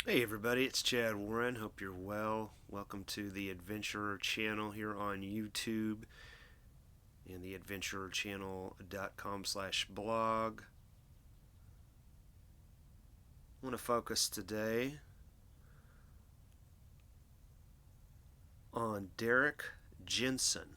Hey everybody, it's Chad Warren. Hope you're well. Welcome to the Adventurer channel here on YouTube and the adventurerchannel.com/blog. I want to focus today on Derrick Jensen.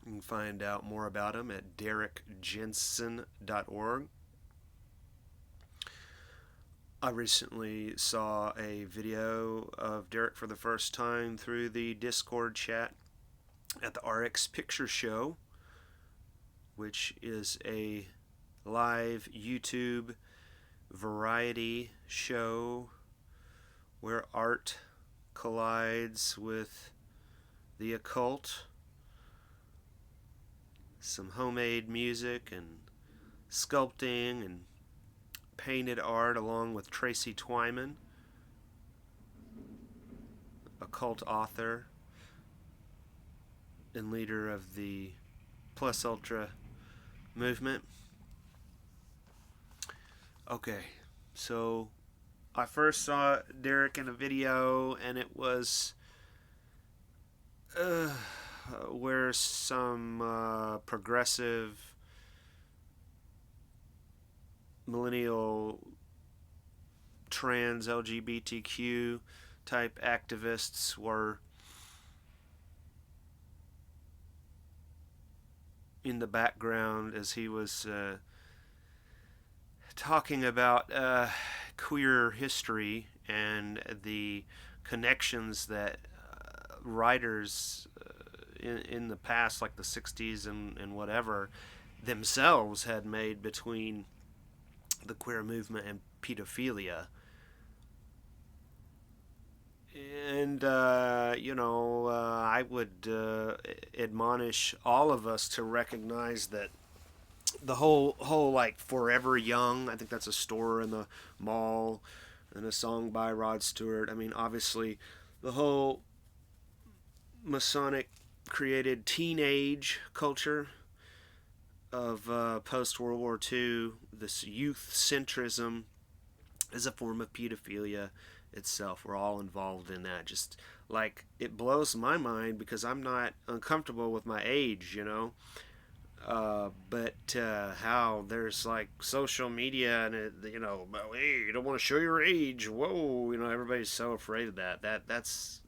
You can find out more about him at derrickjensen.org. I recently saw a video of Derrick for the first time through the Discord chat at the RX Picture Show, which is a live YouTube variety show where art collides with the occult, some homemade music and sculpting and painted art, along with Tracy Twyman, occult author and leader of the Plus Ultra movement. Okay, so I first saw Derrick in a video, and it was where some progressive millennial trans LGBTQ type activists were in the background as he was talking about queer history and the connections that writers in the past, like the 60s and whatever, themselves had made between the queer movement and pedophilia. And I would admonish all of us to recognize that the whole like Forever Young, I think that's a store in the mall, and a song by Rod Stewart. I mean, obviously, the whole Masonic created teenage culture of post World War II, this youth centrism, is a form of pedophilia itself. We're all involved in that. Just like, it blows my mind because I'm not uncomfortable with my age. But how there's like social media and hey, you don't want to show your age. Whoa, everybody's so afraid of that. That's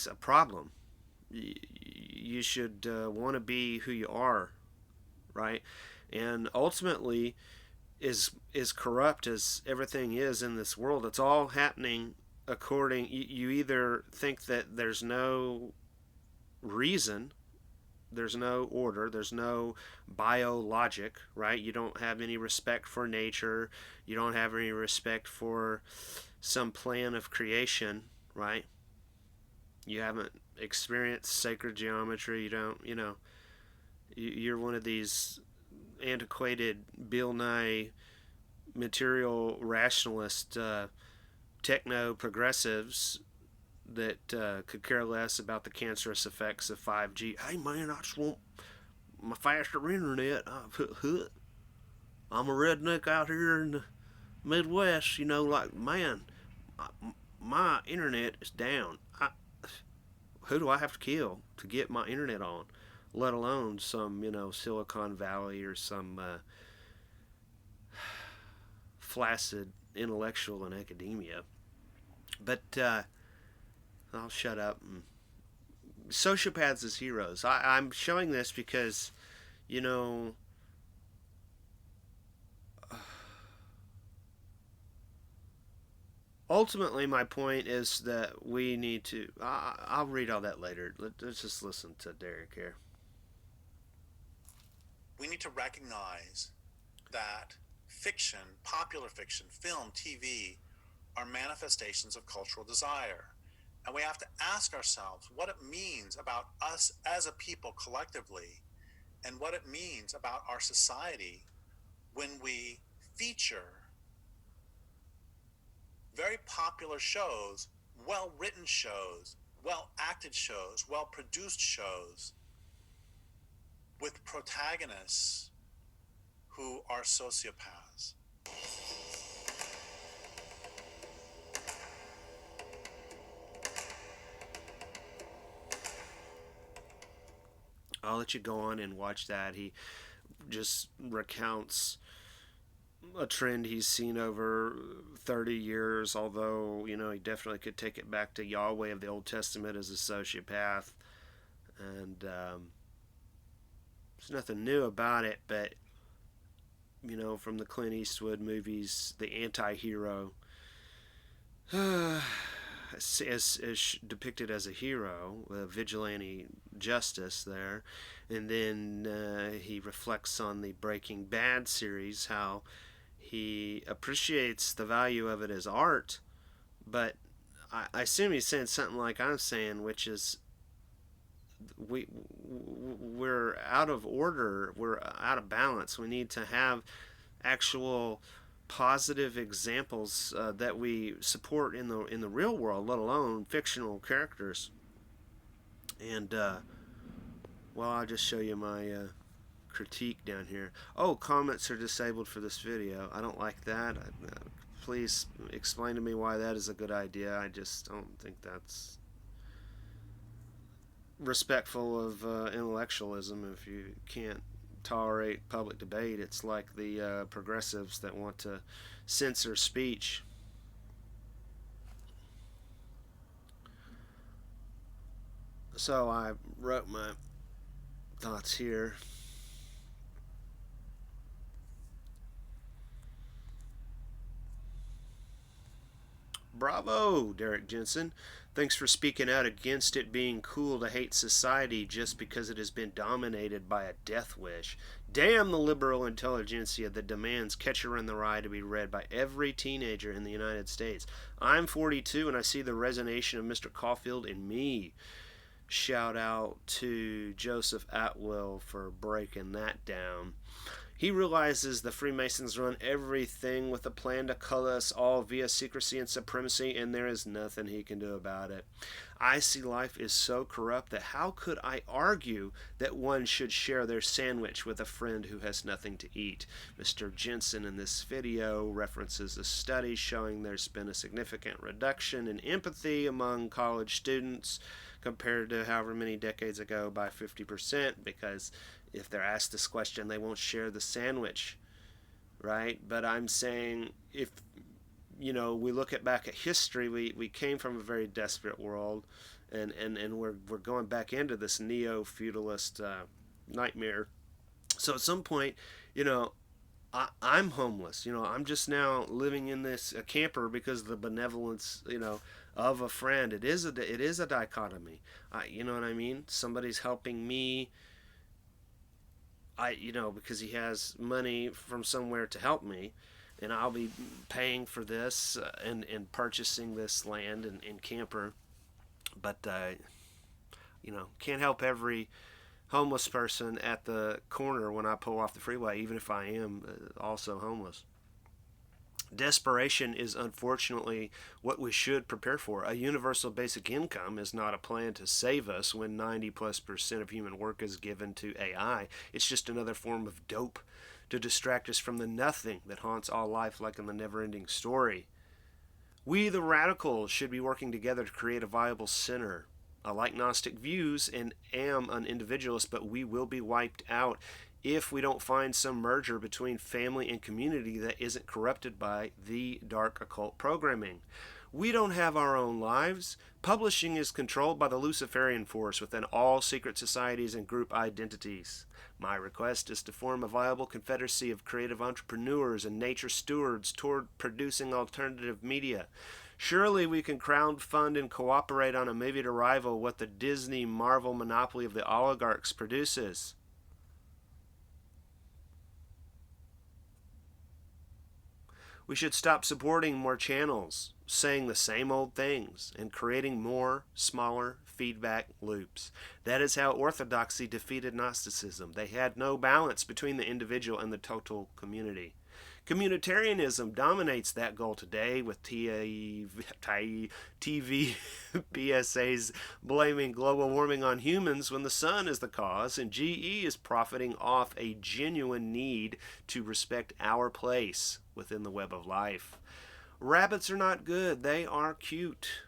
a problem. You should want to be who you are, right? And ultimately, is corrupt as everything is in this world. It's all happening according. You either think that there's no reason, there's no order, there's no biologic, right? You don't have any respect for nature, you don't have any respect for some plan of creation, right? You haven't experienced sacred geometry. You don't, you're one of these antiquated Bill Nye material rationalist techno progressives that could care less about the cancerous effects of 5G. Hey man, I just want my faster internet. I'm a redneck out here in the Midwest, like, man, my internet is down. Who do I have to kill to get my internet on? Let alone some, Silicon Valley or some flaccid intellectual in academia. But I'll shut up. Sociopaths as heroes. I'm showing this because, you know, ultimately my point is that we need to. I'll read all that later. Let's just listen to Derrick here. We need to recognize that fiction, popular fiction, film, TV, are manifestations of cultural desire. And we have to ask ourselves what it means about us as a people collectively, and what it means about our society when we feature very popular shows, well written shows, well acted shows, well produced shows with protagonists who are sociopaths. I'll let you go on and watch that. He just recounts a trend he's seen over 30 years, although, he definitely could take it back to Yahweh of the Old Testament as a sociopath. And there's nothing new about it, but, from the Clint Eastwood movies, the anti hero, as depicted as a hero, vigilante justice there. And then he reflects on the Breaking Bad series, how he appreciates the value of it as art, but I assume he's saying something like I'm saying, which is we're out of order, we're out of balance. We need to have actual positive examples that we support in the real world, let alone fictional characters. And I'll just show you my critique down here. Oh, comments are disabled for this video. I don't like that. Please explain to me why that is a good idea. I just don't think that's respectful of intellectualism. If you can't tolerate public debate, it's like the progressives that want to censor speech. So I wrote my thoughts here. Bravo, Derrick Jensen. Thanks for speaking out against it being cool to hate society just because it has been dominated by a death wish. Damn the liberal intelligentsia that demands Catcher in the Rye to be read by every teenager in the United States. I'm 42 and I see the resonation of Mr. Caulfield in me. Shout out to Joseph Atwill for breaking that down. He realizes the Freemasons run everything with a plan to color us all via secrecy and supremacy, and there is nothing he can do about it. I see life is so corrupt that how could I argue that one should share their sandwich with a friend who has nothing to eat? Mr. Jensen in this video references a study showing there's been a significant reduction in empathy among college students compared to however many decades ago by 50%, because if they're asked this question, they won't share the sandwich, right? But I'm saying if, we look back at history, we came from a very desperate world, and we're going back into this neo-feudalist nightmare. So at some point, I'm homeless. I'm just now living in this camper because of the benevolence, of a friend. It is a dichotomy. You know what I mean? Somebody's helping me. Because he has money from somewhere to help me, and I'll be paying for this and purchasing this land and camper. But, can't help every homeless person at the corner when I pull off the freeway, even if I am also homeless. Desperation is unfortunately what we should prepare for. A universal basic income is not a plan to save us when 90+% of human work is given to AI. It's just another form of dope to distract us from the nothing that haunts all life, like in the never-ending story. We, the radicals, should be working together to create a viable center. I like Gnostic views and am an individualist, but we will be wiped out if we don't find some merger between family and community that isn't corrupted by the dark occult programming. We don't have our own lives. Publishing is controlled by the Luciferian force within all secret societies and group identities. My request is to form a viable confederacy of creative entrepreneurs and nature stewards toward producing alternative media. Surely we can crowdfund and cooperate on a movie to rival what the Disney Marvel monopoly of the oligarchs produces. We should stop supporting more channels, saying the same old things, and creating more, smaller feedback loops. That is how orthodoxy defeated Gnosticism. They had no balance between the individual and the total community. Communitarianism dominates that goal today, with TV PSAs blaming global warming on humans when the sun is the cause, and GE is profiting off a genuine need to respect our place within the web of life. Rabbits are not good, they are cute.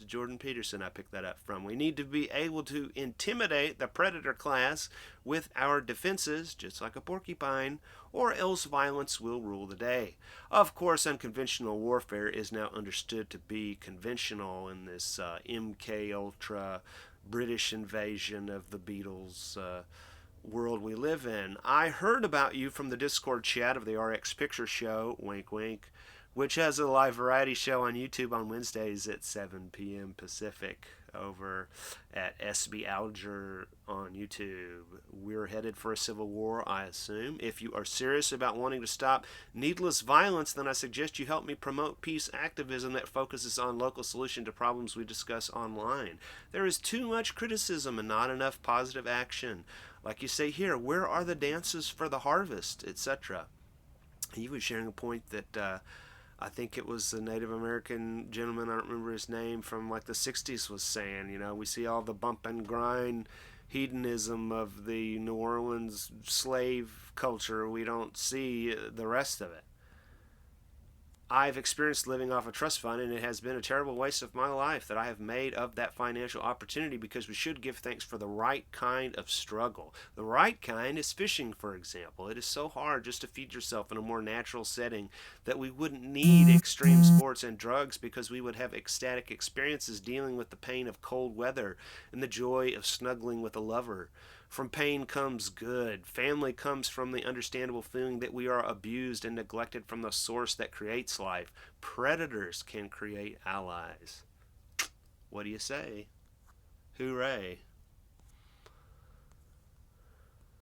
to Jordan Peterson I picked that up from. We need to be able to intimidate the predator class with our defenses, just like a porcupine, or else violence will rule the day. Of course, unconventional warfare is now understood to be conventional in this MK Ultra British invasion of the Beatles world we live in. I heard about you from the Discord chat of the RX Picture Show, wink wink, which has a live variety show on YouTube on Wednesdays at 7 p.m. Pacific over at SB Alger on YouTube. We're headed for a civil war, I assume. If you are serious about wanting to stop needless violence, then I suggest you help me promote peace activism that focuses on local solution to problems we discuss online. There is too much criticism and not enough positive action. Like you say here, where are the dances for the harvest, etc.? He was sharing a point that I think it was a Native American gentleman, I don't remember his name, from like the 60s was saying, we see all the bump and grind hedonism of the New Orleans slave culture. We don't see the rest of it. I've experienced living off a trust fund, and it has been a terrible waste of my life that I have made of that financial opportunity, because we should give thanks for the right kind of struggle. The right kind is fishing, for example. It is so hard just to feed yourself in a more natural setting that we wouldn't need extreme sports and drugs, because we would have ecstatic experiences dealing with the pain of cold weather and the joy of snuggling with a lover. From pain comes good. Family comes from the understandable feeling that we are abused and neglected from the source that creates life. Predators can create allies. What do you say? Hooray.